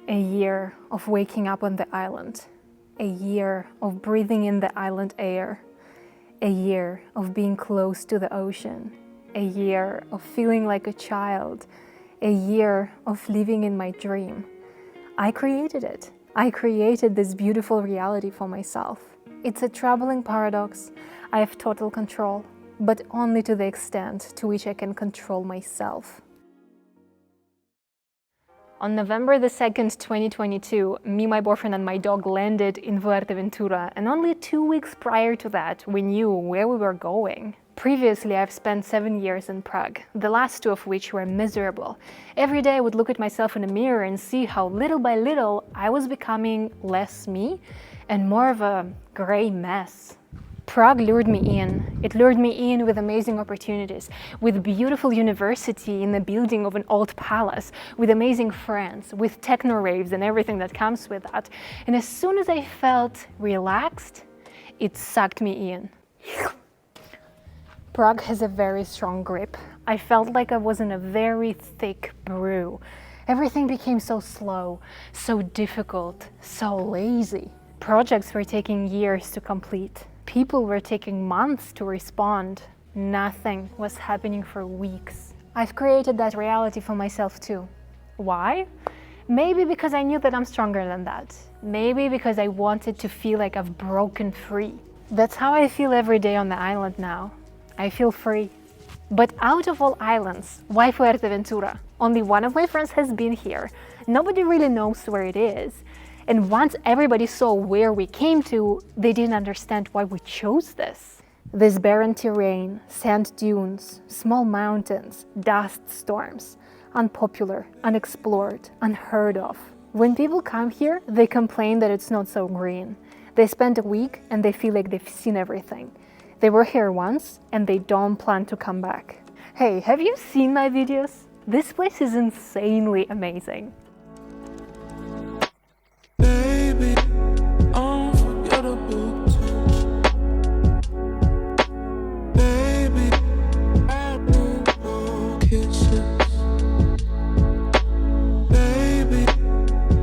A year of waking up on the island. A year of breathing in the island air. A year of being close to the ocean. A year of feeling like a child. A year of living in my dream. I created it. I created this beautiful reality for myself. It's a troubling paradox. I have total control, but only to the extent to which I can control myself. On November the 2nd, 2022, me, my boyfriend and my dog landed in Fuerteventura, and only 2 weeks prior to that, we knew where we were going. Previously, I've spent 7 years in Prague, the last 2 of which were miserable. Every day I would look at myself in a mirror and see how little by little I was becoming less me and more of a gray mess. Prague lured me in. It lured me in with amazing opportunities, with beautiful university in the building of an old palace, with amazing friends, with techno raves and everything that comes with that. And as soon as I felt relaxed, it sucked me in. Prague has a very strong grip. I felt like I was in a very thick brew. Everything became so slow, so difficult, so lazy. Projects were taking years to complete. People were taking months to respond. Nothing was happening for weeks. I've created that reality for myself too. Why? Maybe because I knew that I'm stronger than that. Maybe because I wanted to feel like I've broken free. That's how I feel every day on the island now. I feel free. But out of all islands, why Fuerteventura? Only one of my friends has been here. Nobody really knows where it is. And once everybody saw where we came to, they didn't understand why we chose this. This barren terrain, sand dunes, small mountains, dust storms, unpopular, unexplored, unheard of. When people come here, they complain that it's not so green. They spend a week and they feel like they've seen everything. They were here once and they don't plan to come back. Hey, have you seen my videos? This place is insanely amazing. Baby, unforgettable touch. Baby, I need your kisses. Baby,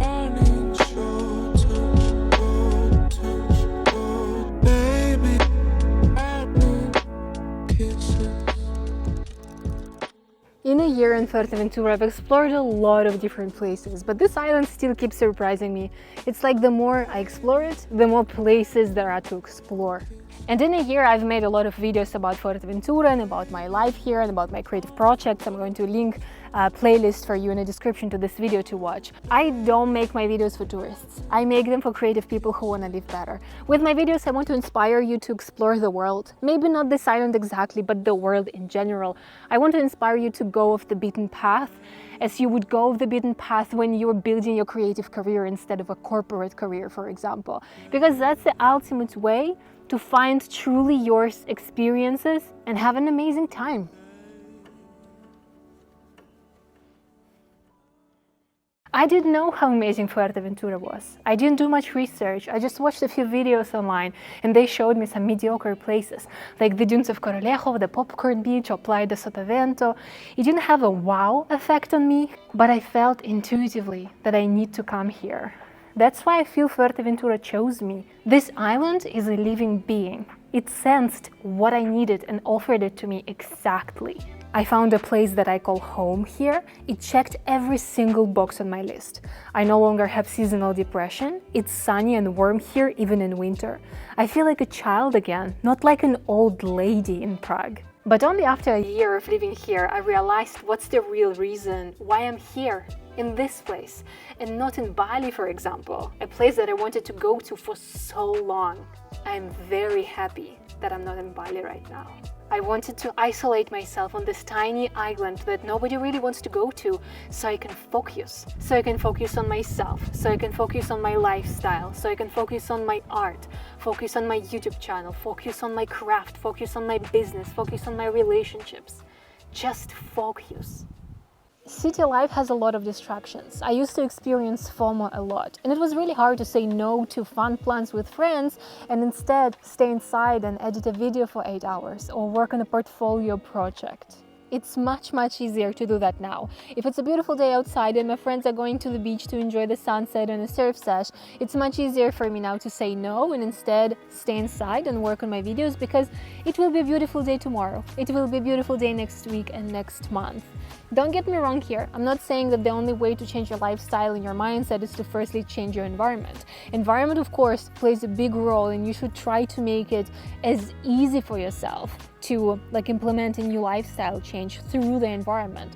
I need your touch, oh, touch, oh. Baby, I need kisses. In a year in Fuerteventura, I've explored a lot of different places, but this island still keeps surprising me. It's like the more I explore it, the more places there are to explore. And in a year, I've made a lot of videos about Fuerteventura and about my life here and about my creative projects. I'm going to link a playlist for you in the description to this video to watch. I don't make my videos for tourists. I make them for creative people who want to live better. With my videos, I want to inspire you to explore the world. Maybe not this island exactly, but the world in general. I want to inspire you to go off the beaten path, as you would go off the beaten path when you're building your creative career instead of a corporate career, for example. Because that's the ultimate way to find truly yours experiences and have an amazing time. I didn't know how amazing Fuerteventura was. I didn't do much research. I just watched a few videos online and they showed me some mediocre places, like the dunes of Coralejo, the Popcorn Beach, or Playa de Sotavento. It didn't have a wow effect on me, but I felt intuitively that I need to come here. That's why I feel Fuerteventura chose me. This island is a living being. It sensed what I needed and offered it to me exactly. I found a place that I call home here. It checked every single box on my list. I no longer have seasonal depression. It's sunny and warm here even in winter. I feel like a child again, not like an old lady in Prague. But only after a year of living here, I realized what's the real reason why I'm here, in this place, and not in Bali, for example, a place that I wanted to go to for so long. I'm very happy that I'm not in Bali right now. I wanted to isolate myself on this tiny island that nobody really wants to go to, so I can focus. So I can focus on myself, so I can focus on my lifestyle, so I can focus on my art, focus on my YouTube channel, focus on my craft, focus on my business, focus on my relationships. Just focus. City life has a lot of distractions. I used to experience FOMO a lot, and it was really hard to say no to fun plans with friends and instead stay inside and edit a video for 8 hours or work on a portfolio project. It's much easier to do that now. If it's a beautiful day outside and my friends are going to the beach to enjoy the sunset and a surf sesh, it's much easier for me now to say no and instead stay inside and work on my videos, because it will be a beautiful day tomorrow. It will be a beautiful day next week and next month. Don't get me wrong here. I'm not saying that the only way to change your lifestyle and your mindset is to firstly change your environment. Environment, of course, plays a big role, and you should try to make it as easy for yourself to implement a new lifestyle change through the environment.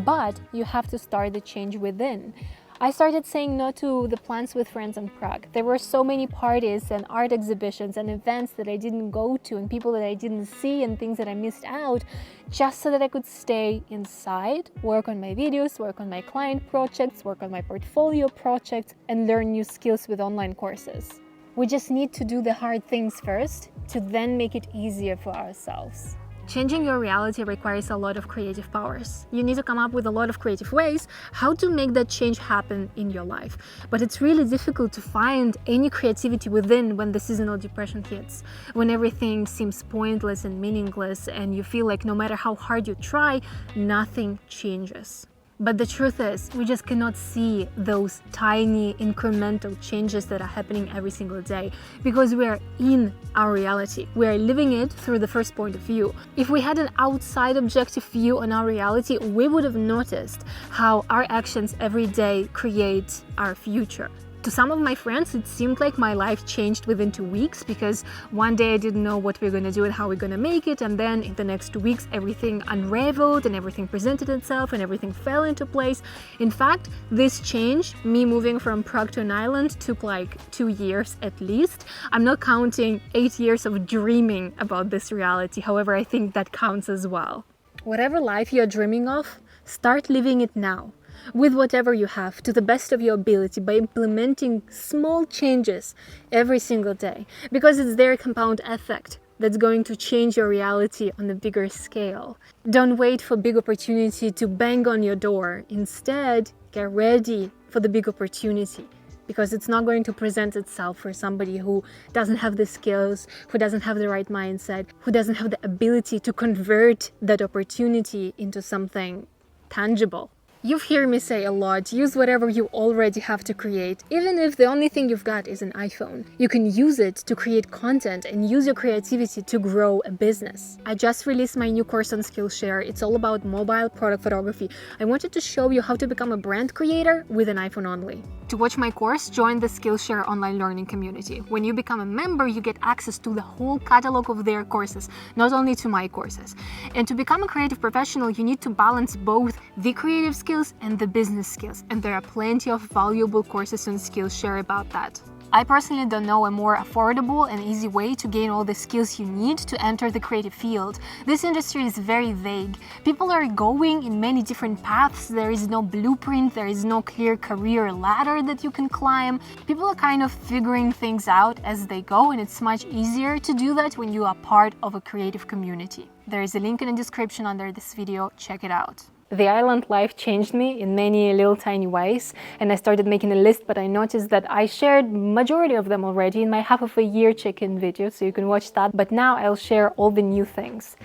But you have to start the change within. I started saying no to the plans with friends in Prague. There were so many parties and art exhibitions and events that I didn't go to, and people that I didn't see, and things that I missed out, just so that I could stay inside, work on my videos, work on my client projects, work on my portfolio projects, and learn new skills with online courses. We just need to do the hard things first to then make it easier for ourselves. Changing your reality requires a lot of creative powers. You need to come up with a lot of creative ways how to make that change happen in your life. But it's really difficult to find any creativity within when the seasonal depression hits, when everything seems pointless and meaningless and you feel like no matter how hard you try, nothing changes. But the truth is, we just cannot see those tiny incremental changes that are happening every single day, because we are in our reality. We are living it through the first point of view. If we had an outside objective view on our reality, we would have noticed how our actions every day create our future. To some of my friends, it seemed like my life changed within 2 weeks, because one day I didn't know what we're going to do and how we're going to make it, and then in the next 2 weeks everything unraveled and everything presented itself and everything fell into place. In fact, this change, me moving from Prague to an island, took like 2 years at least. I'm not counting 8 years of dreaming about this reality, however I think that counts as well. Whatever life you're dreaming of, start living it now, with whatever you have, to the best of your ability, by implementing small changes every single day, because it's their compound effect that's going to change your reality on a bigger scale. Don't wait for big opportunity to bang on your door. Instead, get ready for the big opportunity, because it's not going to present itself for somebody who doesn't have the skills, who doesn't have the right mindset, who doesn't have the ability to convert that opportunity into something tangible. You've heard me say a lot, use whatever you already have to create. Even if the only thing you've got is an iPhone, you can use it to create content and use your creativity to grow a business. I just released my new course on SkillShare. It's all about mobile product photography. I wanted to show you how to become a brand creator with an iPhone only. To watch my course, join the SkillShare online learning community. When you become a member, you get access to the whole catalog of their courses, not only to my courses. And to become a creative professional, you need to balance both the creative skills and the business skills, and there are plenty of valuable courses on SkillShare about that. I personally don't know a more affordable and easy way to gain all the skills you need to enter the creative field. This industry is very vague. People are going in many different paths. There is no blueprint, there is no clear career ladder that you can climb. People are kind of figuring things out as they go, and it's much easier to do that when you are part of a creative community. There is a link in the description under this video, check it out. The island life changed me in many little tiny ways, and I started making a list, but I noticed that I shared majority of them already in my half of a year check-in video, so you can watch that, but now I'll share all the new things.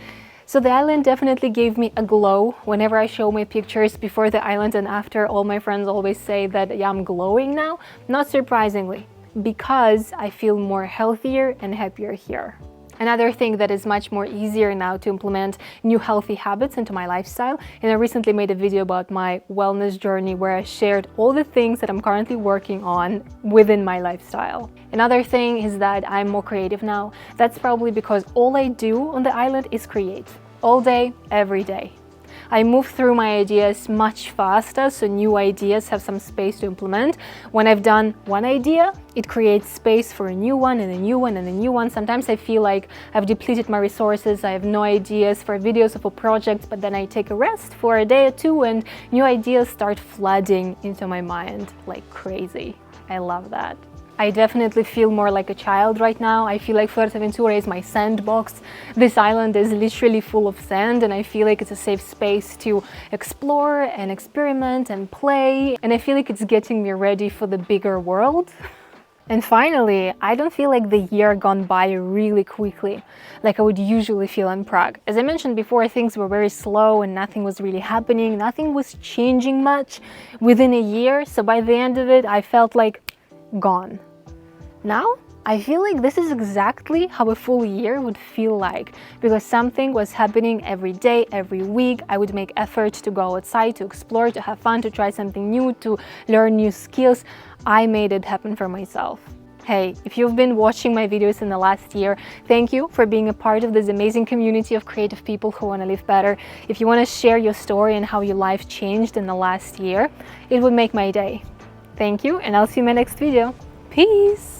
So the island definitely gave me a glow. Whenever I show my pictures before the island and after, all my friends always say that yeah, I'm glowing now, not surprisingly, because I feel more healthier and happier here. Another thing that is much more easier now to implement new healthy habits into my lifestyle, and I recently made a video about my wellness journey where I shared all the things that I'm currently working on within my lifestyle. Another thing is that I'm more creative now. That's probably because all I do on the island is create. All day, every day. I move through my ideas much faster, so new ideas have some space to implement. When I've done one idea, it creates space for a new one and a new one and a new one. Sometimes I feel like I've depleted my resources, I have no ideas for videos or for projects, but then I take a rest for a day or two and new ideas start flooding into my mind like crazy. I love that. I definitely feel more like a child right now. I feel like Fuerteventura is my sandbox. This island is literally full of sand, and I feel like it's a safe space to explore and experiment and play. And I feel like it's getting me ready for the bigger world. And finally, I don't feel like the year gone by really quickly, like I would usually feel in Prague. As I mentioned before, things were very slow and nothing was really happening, nothing was changing much within a year, so by the end of it, I felt like gone. Now, I feel like this is exactly how a full year would feel like, because something was happening every day, every week. I would make effort to go outside, to explore, to have fun, to try something new, to learn new skills. I made it happen for myself. Hey, if you've been watching my videos in the last year, thank you for being a part of this amazing community of creative people who want to live better. If you want to share your story and how your life changed in the last year, it would make my day. Thank you, and I'll see you in my next video. Peace!